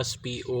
SPO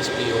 SPO